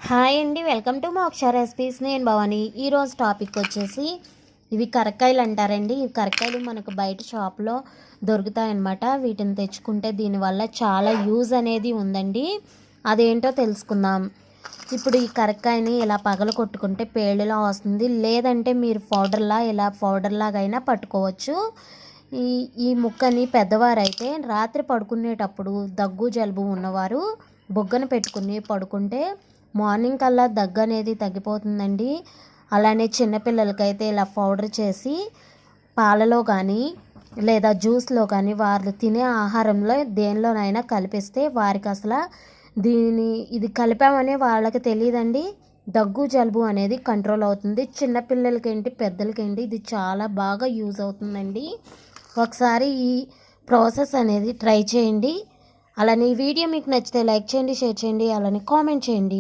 Hi అండి, welcome to మోక్ష recipes. నేను భవాని. ఈరోజు టాపిక్ వచ్చేసి ఇవి కరక్కాయలు అంటారండి. ఇవి కరక్కాయలు మనకు బయట షాప్లో దొరుకుతాయన్నమాట. వీటిని తెచ్చుకుంటే దీనివల్ల చాలా యూజ్ అనేది ఉందండి. అదేంటో తెలుసుకుందాం. ఇప్పుడు ఈ కరక్కాయని ఇలా పగల కొట్టుకుంటే పేళ్ళలా వస్తుంది, లేదంటే మీరు పౌడర్లాగా అయినా పట్టుకోవచ్చు. ఈ ఈ ముక్కని పెద్దవారైతే రాత్రి పడుకునేటప్పుడు దగ్గు జలుబు ఉన్నవారు బొగ్గన పెట్టుకుని పడుకుంటే మార్నింగ్ కల్లా దగ్గు అనేది తగ్గిపోతుందండి. అలానే చిన్నపిల్లలకైతే ఇలా పౌడర్ చేసి పాలలో కానీ లేదా జ్యూస్లో కానీ వారు తినే ఆహారంలో దేనిలోనైనా కలిపిస్తే వారికి అసలు ఇది కలిపామనే వాళ్ళకి తెలియదండి. దగ్గు జలుబు అనేది కంట్రోల్ అవుతుంది. చిన్నపిల్లలకేంటి పెద్దలకేంటి ఇది చాలా బాగా యూజ్ అవుతుందండి. ఒకసారి ఈ ప్రాసెస్ అనేది ట్రై చేయండి. అలానే ఈ వీడియో మీకు నచ్చితే లైక్ చేయండి, షేర్ చేయండి, అలానే కామెంట్ చేయండి.